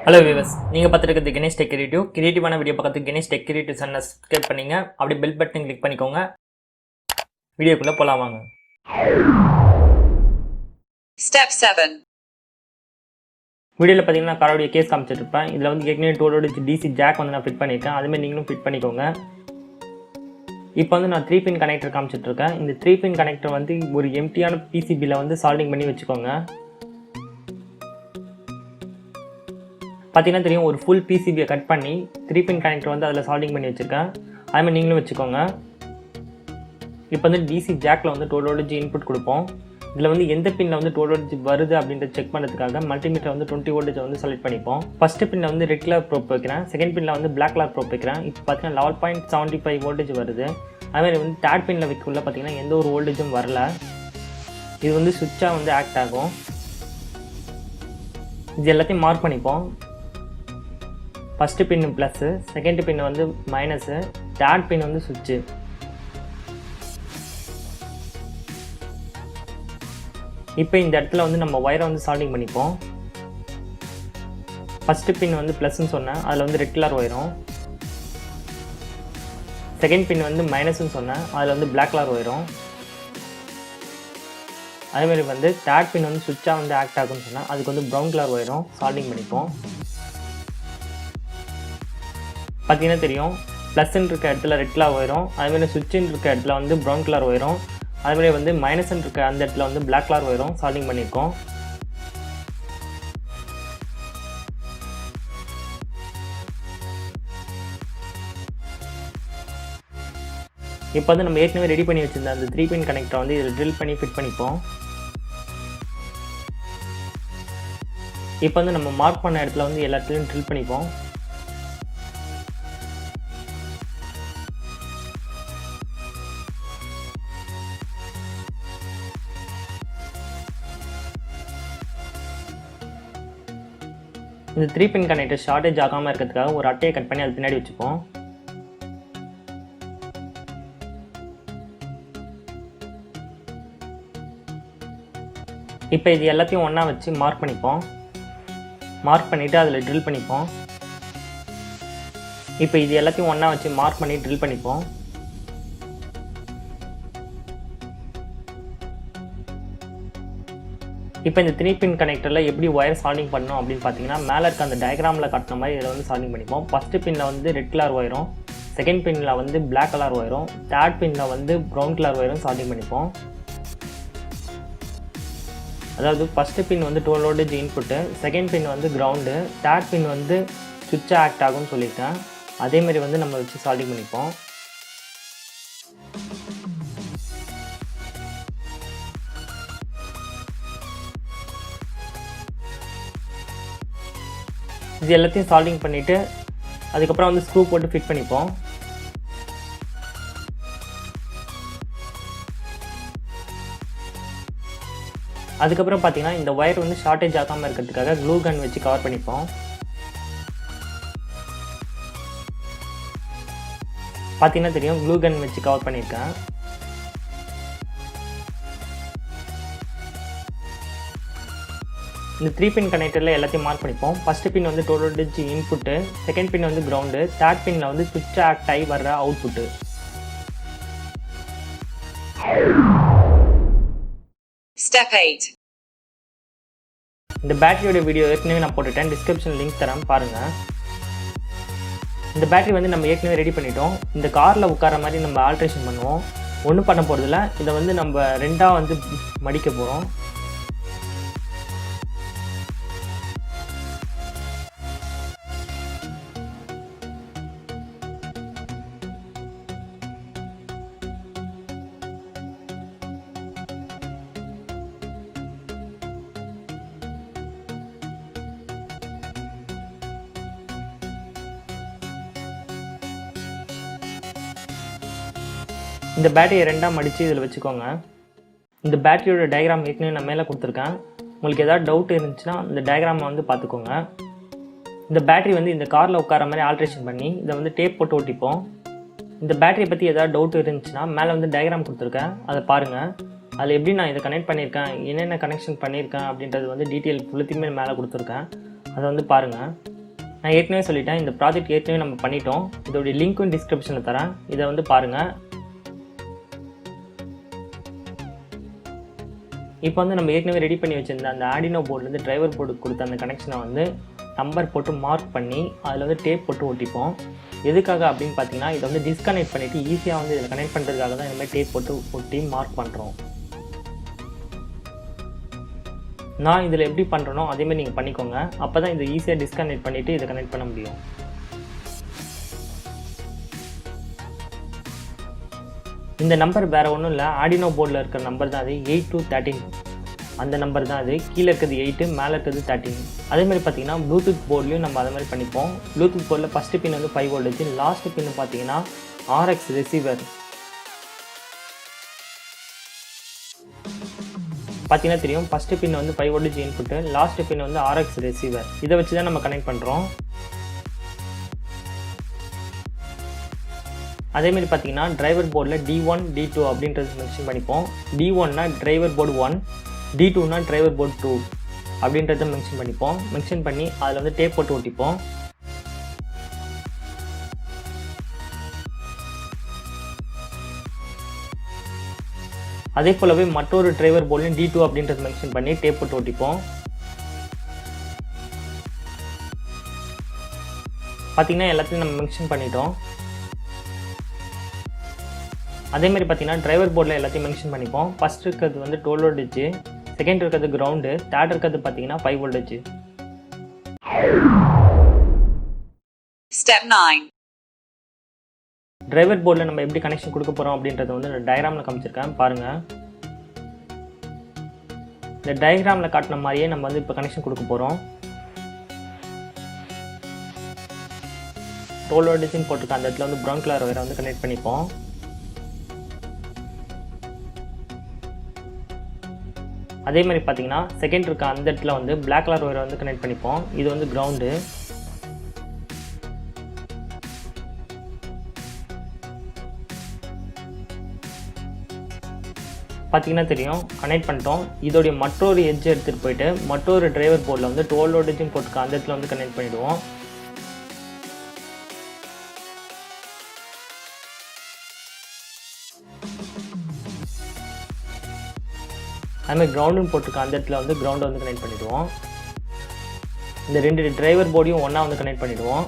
Hello viewers, நீங்க பார்த்துட்டு Ganesh Tech கிரியேட்டிவான video பார்க்கிறதுக்கு Ganesh Tech சேனலை சப்ஸ்கிரைப் பண்ணீங்க. அப்படியே பெல் பட்டன் கிளிக் பண்ணிக்கோங்க. வீடியோக்குள்ள போலாம் வாங்க. Step 7. வீடியோல பாத்தீங்கன்னா காரோட கேஸ் காமிச்சிட்டு இருப்பேன். இதுல வந்து ஏற்கனவே டோலோட DC ஜாக் வந்து நான் ஃபிட் பண்ணிருக்கேன். அதே மாதிரி நீங்களும் ஃபிட் பண்ணிக்கோங்க. இப்போ வந்து நான் 3 பின் கனெக்டர் காமிச்சிட்டு இருக்கேன். இந்த 3 பின் கனெக்டர் வந்து ஒரு எம்டியான PCB ல வந்து சால்டிங் பண்ணி வெச்சுக்கோங்க. பார்த்தீங்கன்னா தெரியும் ஒரு ஃபுல் PCB கட் பண்ணி 3 பின் கனெக்டர் வந்து அதில் சால்டிங் பண்ணி வச்சுருக்கேன். அதுமாதிரி நீங்களும் வச்சுக்கோங்க. இப்போ வந்து DC ஜாக்கில் வந்து டோலோலஜி இன்புட் கொடுப்போம். இதில் வந்து எந்த பின்னில் வந்து டோலோலஜி வருது அப்படின்றத செக் பண்ணுறதுக்காக மல்டிமீட்டர் வந்து 20 வோல்டேஜ் வந்து செலக்ட் பண்ணிப்போம். ஃபஸ்ட்டு பின்னில் வந்து ரெட் கலர் ப்ரோப் வைக்கிறேன், செகண்ட் பின்னில் வந்து பிளாக் கலர் ப்ரோப் வைக்கிறேன். இப்போ பார்த்தீங்கன்னா 11.75 வோல்டேஜ் வருது. அதுமாதிரி வந்து தேர்ட் பின்னில் வைக்கக்குள்ள பார்த்தீங்கன்னா எந்த ஒரு வோல்டேஜும் வரல. இது வந்து சுவிட்சாக வந்து ஆக்ட் ஆகும். இது எல்லாத்தையும் மார்க் பண்ணிப்போம். ஃபஸ்ட்டு பின்னு ப்ளஸ்ஸு, செகண்ட் பின்னு வந்து மைனஸு, தேர்ட் பின் வந்து சுவிட்சு. இப்போ இந்த இடத்துல வந்து நம்ம ஒயரை வந்து சால்டிங் பண்ணிப்போம். ஃபஸ்ட்டு பின் வந்து ப்ளஸ்ன்னு சொன்னேன், அதில் வந்து ரெட் கலர் ஒயரும். செகண்ட் பின் வந்து மைனஸ்ன்னு சொன்னேன், அதில் வந்து பிளாக் கலர் ஒயரும். அதேமாதிரி வந்து தேர்ட் பின் வந்து சுவிட்சாக வந்து ஆக்ட் ஆகும்னு சொன்னால் அதுக்கு வந்து ப்ரௌன் கலர் ஒயரும் சால்டிங் பண்ணிப்போம். பார்த்தீங்கன்னா தெரியும் ப்ளஸ்ன்னு இருக்க இடத்துல ரெட் கலர் ஒயரும், அதுமாதிரி சுவிட்சுன்னு இருக்க இடத்துல வந்து ப்ரௌன் கலர் ஒயரும், அதுமாதிரி வந்து மைனஸ்ன்னு இருக்க அந்த இடத்துல வந்து பிளாக் கலர் ஒயரும் சால்டிங் பண்ணியிருக்கோம். இப்போ வந்து நம்ம ஏற்கனவே ரெடி பண்ணி வச்சிருந்த அந்த 3 பின் கனெக்டரை வந்து இதில் ட்ரில் பண்ணி ஃபிட் பண்ணிப்போம். இப்போ வந்து நம்ம மார்க் பண்ண இடத்துல வந்து எல்லா இடத்துலையும் ட்ரில் பண்ணிப்போம். இந்த 3 பின் கனெக்டர் ஷார்ட்டேஜ் ஆகாமல் இருக்கிறதுக்காக ஒரு அட்டையை கட் பண்ணி அது பின்னாடி வச்சுப்போம். இப்போ இது எல்லாத்தையும் ஒன்றா வச்சு மார்க் பண்ணிப்போம். மார்க் பண்ணிவிட்டு அதில் ட்ரில் பண்ணிப்போம். இப்போ இது எல்லாத்தையும் ஒன்றா வச்சு மார்க் பண்ணி ட்ரில் பண்ணிப்போம். இப்போ இந்த 3 பின் கனெக்டரில் எப்படி ஒயர் சால்டிங் பண்ணணும் அப்படின்னு பார்த்தீங்கன்னா மேலே இருக்க அந்த டயக்ராமில் காட்டின மாதிரி இதில் வந்து சால்டிங் பண்ணிப்போம். ஃபஸ்ட்டு பின்னில் வந்து ரெட் கலர் ஒயரும், செகண்ட் பின்னில் வந்து பிளாக் கலர் ஒயரும், தேர்ட் பின்னில் வந்து ப்ரௌன் கலர் ஒயரும் சால்டிங் பண்ணிப்போம். அதாவது ஃபஸ்ட்டு பின் வந்து 12 வோல்டேஜ் இன்புட்டு, செகண்ட் பின் வந்து கிரவுண்டு, தேர்ட் பின் வந்து சுவிட்சாக ஆக்ட் ஆகும்னு சொல்லியிருக்கேன். அதேமாதிரி வந்து நம்ம வச்சு சால்டிங் பண்ணிப்போம். இது எல்லாத்தையும் சால்டிங் பண்ணிவிட்டு அதுக்கப்புறம் வந்து ஸ்க்ரூ போட்டு ஃபிட் பண்ணிப்போம். அதுக்கப்புறம் பார்த்தீங்கன்னா இந்த ஒயர் வந்து ஷார்ட்டேஜ் ஆகாமல் இருக்கிறதுக்காக க்ளூ கன் வச்சு கவர் பண்ணிப்போம். பார்த்தீங்கன்னா தெரியும் க்ளூ கன் வச்சு கவர் பண்ணியிருக்கேன். இந்த 3 பின் கனெக்டரில் எல்லாத்தையும் மார்க் பண்ணிப்போம். ஃபஸ்ட்டு பின் வந்து 12 வோல்டேஜ் இன்புட்டு, செகண்ட் பின் வந்து கிரவுண்டு, தேர்ட் பின்னில் வந்து சுவிட்ச் ஆக்ட் ஆகி வர்ற அவுட்புட்டு. Step 8. இந்த பேட்டரியோட வீடியோ ஏற்கனவே நான் போட்டுட்டேன், டிஸ்கிரிப்ஷன் லிங்க் தரேன் பாருங்கள். இந்த பேட்டரி வந்து நம்ம ஏற்கனவே ரெடி பண்ணிட்டோம். இந்த காரில் உட்கார மாதிரி நம்ம ஆல்ட்ரேஷன் பண்ணுவோம். ஒன்றும் பண்ண போகிறதில்ல, இதை வந்து நம்ம ரெண்டாக வந்து மடிக்க போகிறோம். இந்த பேட்டரியை ரெண்டாக மடித்து இதில் வச்சுக்கோங்க. இந்த பேட்டரியோட டயக்ராம் ஏற்கனவே நான் மேலே கொடுத்துருக்கேன். உங்களுக்கு எதாவது டவுட் இருந்துச்சுன்னா இந்த டயக்ராமை வந்து பார்த்துக்கோங்க. இந்த பேட்டரி வந்து இந்த காரில் உட்கார மாதிரி ஆல்ட்ரேஷன் பண்ணி இதை வந்து டேப் போட்டு ஒட்டிப்போம். இந்த பேட்டரியை பற்றி எதாவது டவுட் இருந்துச்சுன்னா மேலே வந்து டயக்ராம் கொடுத்துருக்கேன், அதை பாருங்கள். அதில் எப்படி நான் இதை கனெக்ட் பண்ணியிருக்கேன், என்னென்ன கனெக்ஷன் பண்ணியிருக்கேன் அப்படின்றது வந்து டீட்டெயில் ஃபுல்லுத்தையுமே மேலே கொடுத்துருக்கேன், அதை வந்து பாருங்கள். நான் ஏற்கனவே சொல்லிட்டேன், இந்த ப்ராஜெக்ட் ஏற்கனவே நம்ம பண்ணிட்டோம். இதோடைய லிங்க்கும் டிஸ்கிரிப்ஷனில் தரேன், இதை வந்து பாருங்கள். இப்போ வந்து நம்ம ஏற்கனவே ரெடி பண்ணி வச்சுருந்த அந்த ஆர்டினோ போர்ட்லேருந்து டிரைவர் போர்டுக்கு கொடுத்த அந்த கனெக்ஷனை வந்து நம்பர் போட்டு மார்க் பண்ணி அதில் வந்து டேப் போட்டு ஒட்டிப்போம். எதுக்காக அப்படின்னு பார்த்தீங்கன்னா, இதை வந்து டிஸ்கனெக்ட் பண்ணிவிட்டு ஈஸியாக வந்து இதில் கனெக்ட் பண்ணுறதுக்காக தான் இந்த மாதிரி டேப் போட்டு ஒட்டி மார்க் பண்ணுறோம். நான் இதில் எப்படி பண்ணுறனோ அதேமாதிரி நீங்கள் பண்ணிக்கோங்க. அப்போ தான் இதை ஈஸியாக டிஸ்கனெக்ட் பண்ணிவிட்டு இதை கனெக்ட் பண்ண முடியும். இந்த நம்பர் வேறு ஒன்றும் இல்லை, ஆர்டினோ போர்டில் இருக்கிற நம்பர் தான் அது. 8 to 13 அந்த நம்பர் தான் அது. கீழே இருக்கிறது 8, மேலே இருக்கிறது 13. அதேமாதிரி பார்த்தீங்கன்னா ப்ளூடூத் போர்ட்லேயும் நம்ம அதை மாதிரி பண்ணிப்போம். ப்ளூடூத் போர்டில் ஃபஸ்ட்டு பின் வந்து 5 வோல்ட் வச்சு, லாஸ்ட் பின் பார்த்தீங்கன்னா RX ரிசீவர் பார்த்தீங்கன்னா தெரியும். ஃபஸ்ட்டு பின் வந்து 5 வோல்ட் இன்புட்டு, லாஸ்ட் பின் வந்து RX ரிசீவர். இதை வச்சு தான் நம்ம கனெக்ட் பண்ணுறோம். அதேமாதிரி பார்த்தீங்கன்னா டிரைவர் போர்டில் D1 D2 அப்படின்றது மென்ஷன் பண்ணிப்போம். D1னா டிரைவர் போர்டு 1, D2னா டிரைவர் போர்டு 2 அப்படின்றத மென்ஷன் பண்ணிப்போம். மென்ஷன் பண்ணி அதில் வந்து டேப் போட்டு ஒட்டிப்போம். அதே போலவே மற்றொரு டிரைவர் போர்ட்லையும் D2 அப்படின்றது மென்ஷன் பண்ணி டேப் போட்டு ஒட்டிப்போம். பார்த்தீங்கன்னா எல்லாத்தையும் நம்ம மென்ஷன் பண்ணிட்டோம். அதேமாதிரி பார்த்தீங்கன்னா டிரைவர் போர்டில் எல்லாத்தையும் மென்ஷன் பண்ணிப்போம். ஃபஸ்ட் இருக்கிறது வந்து 12 வோல்டேஜ், செகண்ட் இருக்கிறது கிரவுண்டு, தேர்ட் இருக்கிறது பார்த்தீங்கன்னா 5 வோல்டேஜ். Step 9. டிரைவர் போர்டில் நம்ம எப்படி கனெக்ஷன் கொடுக்க போகிறோம் அப்படின்றத வந்து நான் டயக்ராமில் காமிச்சிருக்கேன் பாருங்கள். இந்த டயக்ராமில் காட்டின மாதிரியே நம்ம வந்து இப்போ கனெக்ஷன் கொடுக்க போகிறோம். 12 வோல்டேஜ்னு போட்டிருக்க அந்த இடத்துல வந்து ப்ரௌன் கலர் ஒயரை வந்து கனெக்ட் பண்ணிப்போம். அதே மாதிரி பார்த்தீங்கன்னா செகண்ட் இருக்க அந்த இடத்துல வந்து பிளாக் கலர் ஒயரை வந்து கனெக்ட் பண்ணிப்போம். இது வந்து கிரவுண்டு. பார்த்தீங்கன்னா தெரியும், கனெக்ட் பண்ணிட்டோம். இதோடைய மற்றொரு எட்ஜ் எடுத்துகிட்டு போயிட்டு மற்றொரு டிரைவர் போர்டில் வந்து 12 வோல்டேஜ்னு போட்டுருக்க அந்த இடத்துல வந்து கனெக்ட் பண்ணிவிடுவோம். அதுமாதிரி கிரவுண்டுன்னு போட்டிருக்க அந்த இடத்துல வந்து கிரவுண்டை வந்து கனெக்ட் பண்ணிவிடுவோம். இந்த ரெண்டு டிரைவர் போர்டையும் ஒன்றா வந்து கனெக்ட் பண்ணிவிடுவோம்.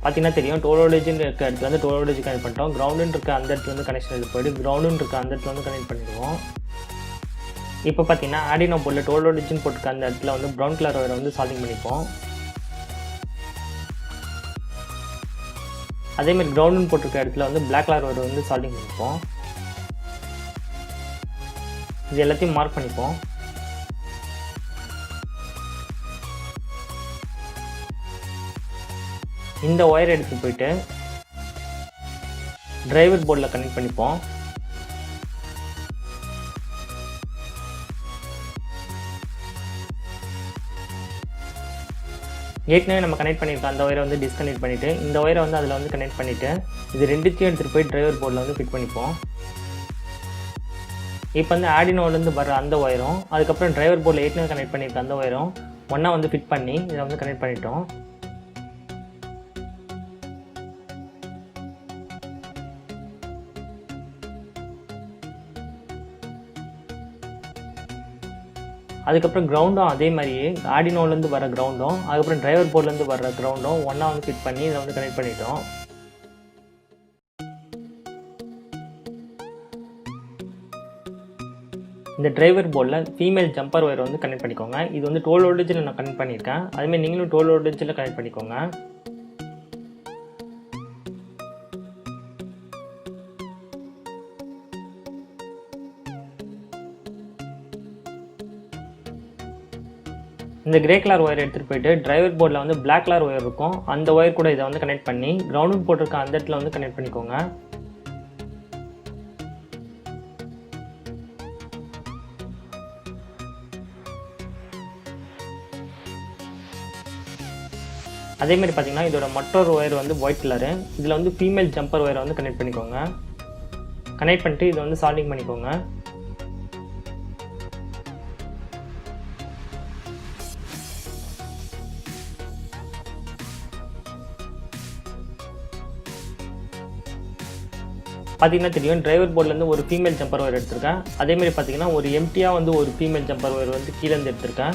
பார்த்தீங்கன்னா தெரியும், 12 வோல்டேஜ்னு இருக்க இடத்துல வந்து 12 வோல்டேஜ் கனெக்ட் பண்ணிட்டோம். கிரவுண்டுன்னு இருக்க அந்த இடத்துல வந்து கனெக்ஷன் எடுத்து போய்ட்டு கிரவுண்டுன்னு இருக்க அந்த இடத்துல வந்து கனெக்ட் பண்ணிவிடுவோம். இப்போ பார்த்தீங்கன்னா ஆர்டினோ போர்டில் 12 வோல்டேஜ்னு போட்டிருக்க அந்த இடத்துல வந்து ப்ரௌன் கலர் ஒயரை வந்து சால்விங் பண்ணிப்போம். அதேமாதிரி கிரவுண்டுன்னு போட்டிருக்க இடத்துல வந்து பிளாக் கலர் ஒயரை வந்து சால்விங் பண்ணிப்போம். இது எல்லாத்தையும் மார்க் பண்ணிப்போம். இந்த ஒயர் எடுத்து போயிட்டு டிரைவர் போர்டில் கனெக்ட் பண்ணிப்போம். ஏற்கனவே நம்ம கனெக்ட் பண்ணியிருக்கோம் அந்த ஒயரை வந்து டிஸ்கனெக்ட் பண்ணிவிட்டு இந்த ஒயரை வந்து அதில் வந்து கனெக்ட் பண்ணிவிட்டு இது ரெண்டுத்தையும் எடுத்துகிட்டு போய் டிரைவர் போர்டில் வந்து ஃபிட் பண்ணிப்போம். இப்போ வந்து ஆர்டினோலேருந்து வர அந்த ஒயரும் அதுக்கப்புறம் டிரைவர் போர்டில் ஏற்கனவே கனெக்ட் பண்ணியிருக்க அந்த ஒயரும் ஒன்றா வந்து ஃபிட் பண்ணி இதை வந்து கனெக்ட் பண்ணிட்டோம். அதுக்கப்புறம் கிரவுண்டும் அதே மாதிரியே ஆர்டினோலேருந்து வர கிரவுண்டும் அதுக்கப்புறம் டிரைவர் போர்ட்லேருந்து வர கிரவுண்டும் ஒன்றா வந்து ஃபிட் பண்ணி இதை வந்து கனெக்ட் பண்ணிட்டோம். இந்த டிரைவர் போர்டில் ஃபீமேல் ஜம்பர் ஒயர் வந்து கனெக்ட் பண்ணிக்கோங்க. இது வந்து 12 வோல்டேஜில் நான் கனெக்ட் பண்ணியிருக்கேன். அதுமாதிரி நீங்களும் 12 வோல்டேஜில் கனெக்ட் பண்ணிக்கோங்க. இந்த கிரே கலர் ஒயர் எடுத்துகிட்டு போயிட்டு டிரைவர் போர்டில் வந்து பிளாக் கலர் ஒயர் இருக்கும் அந்த ஒயர் கூட இதை வந்து கனெக்ட் பண்ணி கிரவுண்ட் போட்டிருக்க அந்த இடத்துல வந்து கனெக்ட் பண்ணிக்கோங்க. அதேமாதிரி பார்த்தீங்கன்னா இதோட மற்றொரு ஒயர் வந்து ஒயிட் கலரு, இதில் வந்து ஃபீமேல் ஜம்பர் ஒயரை வந்து கனெக்ட் பண்ணிக்கோங்க. கனெக்ட் பண்ணிட்டு இதை வந்து சால்டிங் பண்ணிக்கோங்க. பார்த்தீங்கன்னா தெரியும், டிரைவர் போர்ட்லேருந்து ஒரு ஃபீமேல் ஜம்பர் ஒயர் எடுத்திருக்கேன். அதேமாதிரி பார்த்தீங்கன்னா ஒரு எம்டியாக வந்து ஒரு ஃபீமேல் ஜம்பர் ஒயர் வந்து கீழேருந்து எடுத்திருக்கேன்.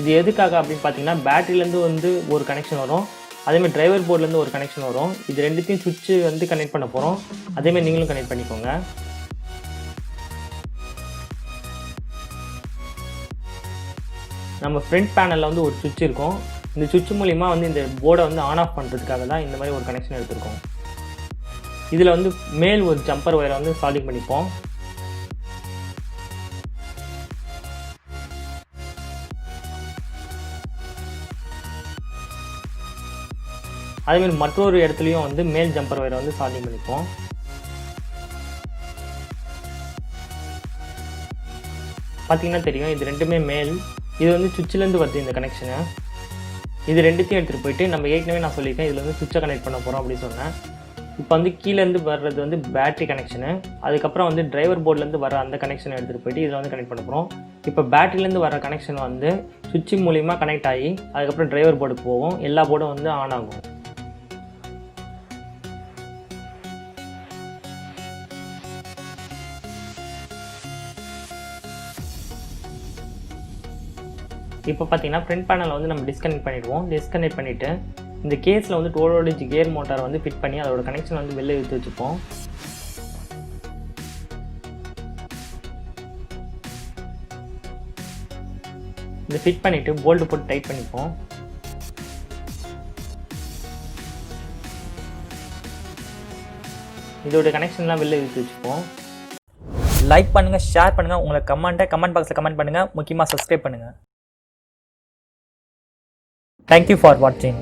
இது எதுக்காக அப்படின்னு பார்த்தீங்கன்னா பேட்டரியிலேருந்து வந்து ஒரு கனெக்ஷன் வரும், அதேமாதிரி டிரைவர் போர்ட்லேருந்து ஒரு கனெக்ஷன் வரும். இது ரெண்டுத்தையும் சுவிட்சு வந்து கனெக்ட் பண்ண போகிறோம். அதேமாதிரி நீங்களும் கனெக்ட் பண்ணிக்கோங்க. நம்ம ஃப்ரண்ட் பேனலில் வந்து ஒரு சுவிட்ச் இருக்கும். இந்த சுவிட்ச் மூலிமா வந்து இந்த போர்டை வந்து ஆன் ஆஃப் பண்ணுறதுக்காக தான் இந்த மாதிரி ஒரு கனெக்ஷன் எடுத்திருக்கோம். இதில் வந்து மேல் ஒரு ஜம்பர் ஒயரை வந்து சால்டிங் பண்ணிப்போம். அதேமாதிரி மற்றொரு இடத்துலையும் வந்து மேல் ஜம்பர் ஒயரை வந்து சால்டிங் பண்ணிப்போம். பார்த்தீங்கன்னா தெரியும், இது ரெண்டுமே மேல். இது வந்து சுவிட்சிலேருந்து வருது இந்த கனெக்ஷனு. இது ரெண்டுத்தையும் எடுத்துகிட்டு போயிட்டு நம்ம ஏற்கனவே நான் சொல்லியிருக்கேன் இதில் வந்து சுவிட்சை கனெக்ட் பண்ண போகிறோம் அப்படின்னு சொன்னேன். இப்போ வந்து கீழேருந்து வர்றது வந்து பேட்டரி கனெக்ஷனு. அதுக்கப்புறம் வந்து டிரைவர் போர்ட்லேருந்து வர அந்த கனெக்ஷனை எடுத்துகிட்டு போயிட்டு இதில் வந்து கனெக்ட் பண்ண போகிறோம். இப்போ பேட்டரியிலேருந்து வர கனெக்ஷன் வந்து சுவிட்ச் மூலிமா கனெக்ட் ஆகி அதுக்கப்புறம் டிரைவர் போர்டுக்கு போகும். எல்லா போர்டும் வந்து ஆன் ஆகும். இப்போ பார்த்தீங்கன்னா ஃப்ரண்ட் பேனலை வந்து நம்ம டிஸ்கனெக்ட் பண்ணிடுவோம். டிஸ்கனெக்ட் பண்ணிவிட்டு இந்த கேஸில் வந்து 12 வோல்டேஜ் கியர் மோட்டாரை வந்து ஃபிட் பண்ணி அதோட கனெக்ஷன் வந்து வெளில எடுத்து வச்சுப்போம். இதை ஃபிட் பண்ணிவிட்டு போல்ட்டு போட்டு டைட் பண்ணிப்போம். இதோட கனெக்ஷன்லாம் வெளில எடுத்து வச்சுப்போம். லைக் பண்ணுங்கள், ஷேர் பண்ணுங்கள், உங்களை கமெண்ட் பாக்ஸில் கமெண்ட் பண்ணுங்கள், முக்கியமாக சப்ஸ்கிரைப் பண்ணுங்கள். Thank you for watching.